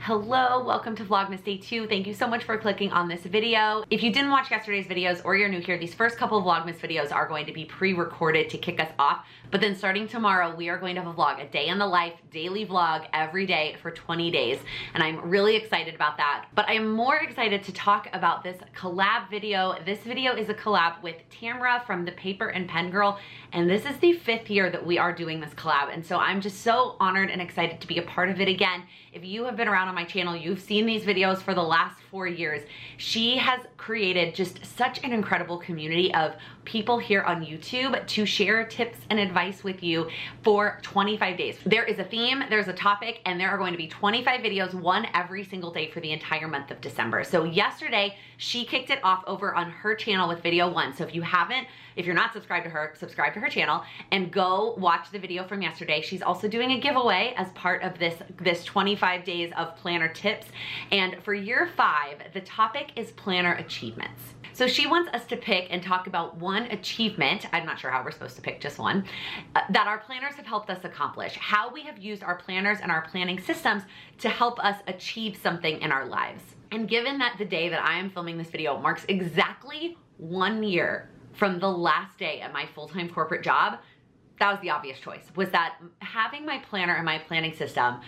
Hello, welcome to Vlogmas Day 2. Thank you so much for clicking on this video. If you didn't watch yesterday's videos or you're new here, these first couple of Vlogmas videos are going to be pre-recorded to kick us off. But then starting tomorrow, we are going to have a vlog, a day in the life, daily vlog every day for 20 days. And I'm really excited about that. But I am more excited to talk about this collab video. This video is a collab with Tamra from the Paper and Pen Girl. And this is the 5th year that we are doing this collab. And so I'm just so honored and excited to be a part of it again. If you have been around on my channel, you've seen these videos for the last 4 years. She has created just such an incredible community of people here on YouTube to share tips and advice with you for 25 days. There is a theme, there's a topic, and there are going to be 25 videos, one every single day for the entire month of December. So yesterday, she kicked it off over on her channel with video 1. So if you're not subscribed to her, subscribe to her channel and go watch the video from yesterday. She's also doing a giveaway as part of this 25 days of planner tips. And for year 5, the topic is planner achievements. So she wants us to pick and talk about one achievement, I'm not sure how we're supposed to pick just one, that our planners have helped us accomplish, how we have used our planners and our planning systems to help us achieve something in our lives. And given that the day that I am filming this video marks exactly 1 year from the last day at my full-time corporate job, that was the obvious choice, was that having my planner and my planning system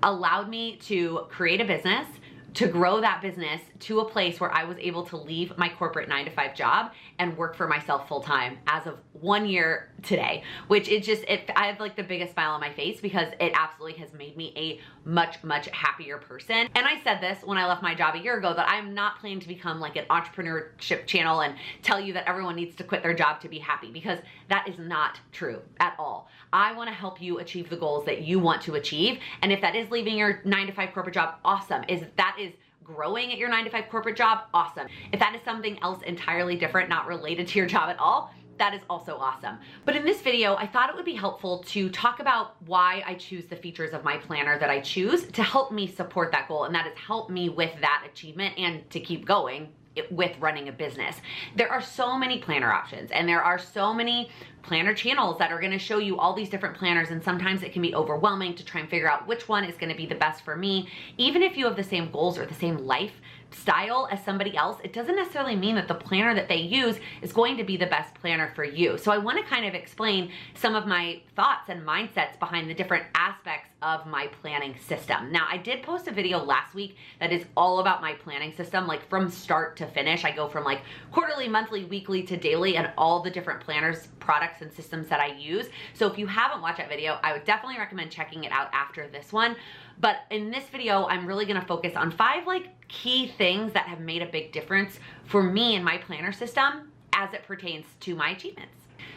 allowed me to create a business, to grow that business to a place where I was able to leave my corporate 9-to-5 job and work for myself full-time as of 1 year today, which I have like the biggest smile on my face because it absolutely has made me a much, much happier person. And I said this when I left my job a year ago, that I'm not planning to become like an entrepreneurship channel and tell you that everyone needs to quit their job to be happy, because that is not true at all. I want to help you achieve the goals that you want to achieve. And if that is leaving your 9-to-5 corporate job, awesome. If that is growing at your 9-to-5 corporate job, awesome. If that is something else entirely different, not related to your job at all, that is also awesome. But in this video, I thought it would be helpful to talk about why I choose the features of my planner that I choose to help me support that goal, and that has helped me with that achievement and to keep going with running a business. There are so many planner options, and there are so many planner channels that are gonna show you all these different planners, and sometimes it can be overwhelming to try and figure out which one is gonna be the best for me. Even if you have the same goals or the same lifestyle as somebody else, it doesn't necessarily mean that the planner that they use is going to be the best planner for you. So I wanna kind of explain some of my thoughts and mindsets behind the different aspects of my planning system. Now, I did post a video last week that is all about my planning system, like from start to finish. I go from like quarterly, monthly, weekly to daily, and all the different planners, products, and systems that I use. So if you haven't watched that video, I would definitely recommend checking it out after this one. But in this video, I'm really gonna focus on 5 like key things that have made a big difference for me in my planner system as it pertains to my achievements.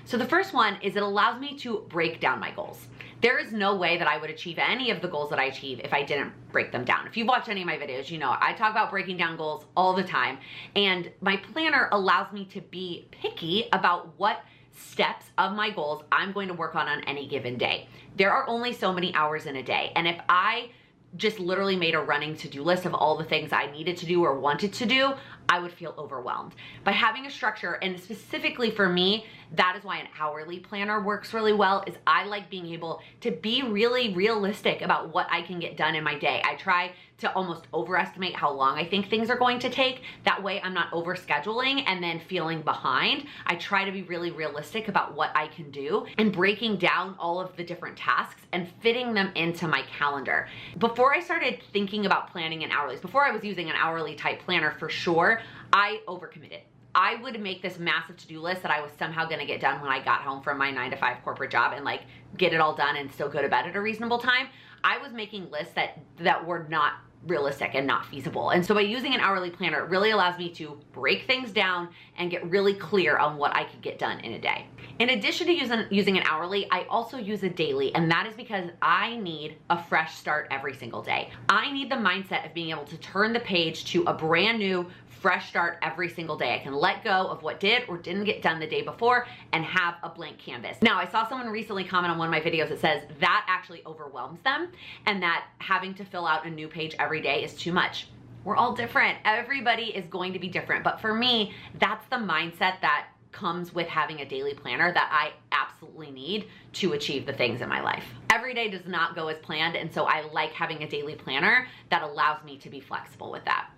So the first one is it allows me to break down my goals. There is no way that I would achieve any of the goals that I achieve if I didn't break them down. If you've watched any of my videos, you know I talk about breaking down goals all the time. And my planner allows me to be picky about what steps of my goals I'm going to work on any given day. There are only so many hours in a day. And if I just literally made a running to-do list of all the things I needed to do or wanted to do, I would feel overwhelmed. By having a structure, and specifically for me, that is why an hourly planner works really well, is I like being able to be really realistic about what I can get done in my day. I try to almost overestimate how long I think things are going to take. That way I'm not overscheduling and then feeling behind. I try to be really realistic about what I can do and breaking down all of the different tasks and fitting them into my calendar. Before I started thinking about planning in hourlies, before I was using an hourly type planner for sure, I overcommitted. I would make this massive to-do list that I was somehow gonna get done when I got home from my 9-to-5 corporate job and like get it all done and still go to bed at a reasonable time. I was making lists that were not realistic and not feasible. And so by using an hourly planner, it really allows me to break things down and get really clear on what I could get done in a day. In addition to using an hourly, I also use a daily, and that is because I need a fresh start every single day. I need the mindset of being able to turn the page to a brand new, fresh start every single day. I can let go of what did or didn't get done the day before and have a blank canvas. Now, I saw someone recently comment on one of my videos that says that actually overwhelms them and that having to fill out a new page every day is too much. We're all different. Everybody is going to be different. But for me, that's the mindset that comes with having a daily planner that I absolutely need to achieve the things in my life. Every day does not go as planned, and so I like having a daily planner that allows me to be flexible with that.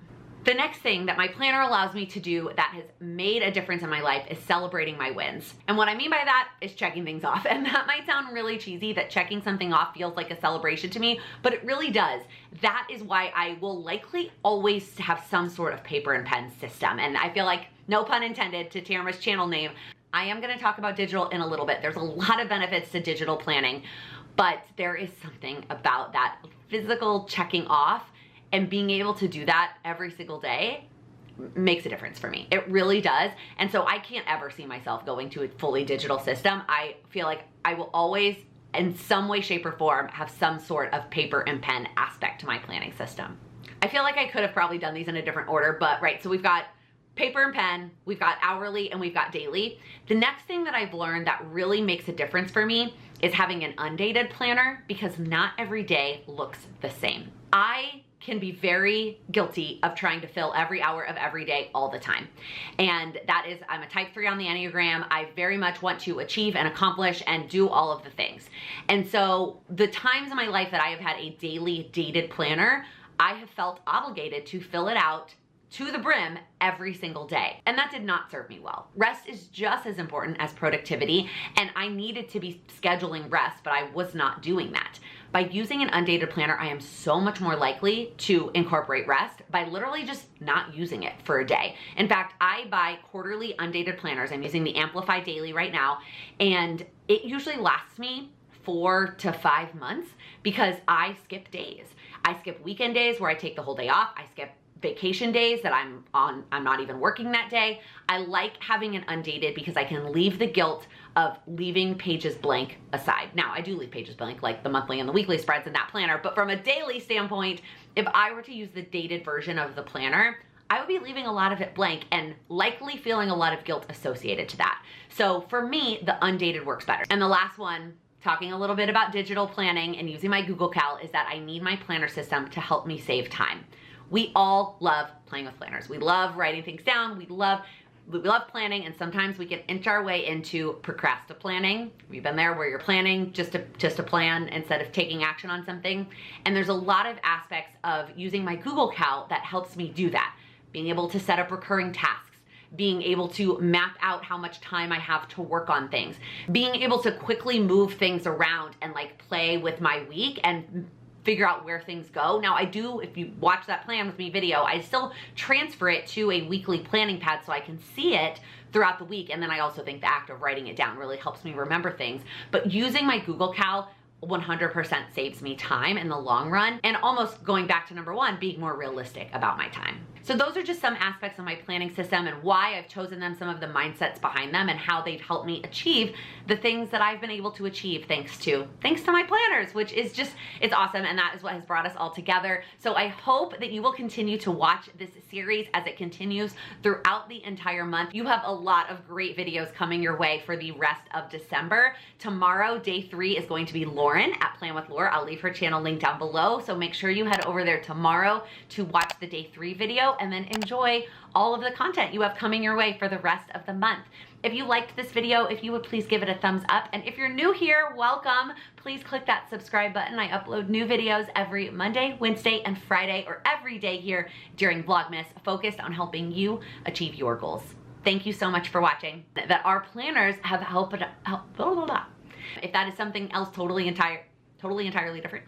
The next thing that my planner allows me to do that has made a difference in my life is celebrating my wins. And what I mean by that is checking things off. And that might sound really cheesy, that checking something off feels like a celebration to me, but it really does. That is why I will likely always have some sort of paper and pen system. And I feel like, no pun intended to Tamara's channel name, I am gonna talk about digital in a little bit. There's a lot of benefits to digital planning, but there is something about that physical checking off, and being able to do that every single day makes a difference for me. It really does. And so I can't ever see myself going to a fully digital system. I feel like I will always, in some way, shape, or form, have some sort of paper and pen aspect to my planning system. I feel like I could have probably done these in a different order, but right, so we've got paper and pen, we've got hourly, and we've got daily. The next thing that I've learned that really makes a difference for me is having an undated planner, because not every day looks the same. I can be very guilty of trying to fill every hour of every day all the time. And that is, I'm a type 3 on the Enneagram. I very much want to achieve and accomplish and do all of the things. And so the times in my life that I have had a daily dated planner, I have felt obligated to fill it out to the brim every single day. And that did not serve me well. Rest is just as important as productivity, and I needed to be scheduling rest, but I was not doing that. By using an undated planner, I am so much more likely to incorporate rest by literally just not using it for a day. In fact, I buy quarterly undated planners. I'm using the Amplify Daily right now, and it usually lasts me 4 to 5 months because I skip days. I skip weekend days where I take the whole day off. I skip vacation days that I'm not even working that day. I like having an undated because I can leave the guilt of leaving pages blank aside. Now, I do leave pages blank, like the monthly and the weekly spreads in that planner, but from a daily standpoint, if I were to use the dated version of the planner, I would be leaving a lot of it blank and likely feeling a lot of guilt associated to that. So for me, the undated works better. And the last one, talking a little bit about digital planning and using my Google Cal, is that I need my planner system to help me save time. We all love playing with planners. We love writing things down. We love planning, and sometimes we can inch our way into procrastinating. We've been there where you're planning just to plan instead of taking action on something. And there's a lot of aspects of using my Google Cal that helps me do that. Being able to set up recurring tasks, being able to map out how much time I have to work on things, being able to quickly move things around and like play with my week and figure out where things go. Now I do, if you watch that plan with me video, I still transfer it to a weekly planning pad so I can see it throughout the week. And then I also think the act of writing it down really helps me remember things. But using my Google Cal 100% saves me time in the long run, and almost going back to number one, being more realistic about my time. So those are just some aspects of my planning system and why I've chosen them, some of the mindsets behind them, and how they've helped me achieve the things that I've been able to achieve thanks to my planners, which is just, it's awesome. And that is what has brought us all together. So I hope that you will continue to watch this series as it continues throughout the entire month. You have a lot of great videos coming your way for the rest of December. Tomorrow, day 3 is going to be Lauren at Plan with Laura. I'll leave her channel link down below. So make sure you head over there tomorrow to watch the day 3 video and then enjoy all of the content you have coming your way for the rest of the month. If you liked this video, if you would please give it a thumbs up. And if you're new here, welcome. Please click that subscribe button. I upload new videos every Monday, Wednesday, and Friday, or every day here during Vlogmas, focused on helping you achieve your goals. Thank you so much for watching. That our planners have helped. If that is something else totally entirely different,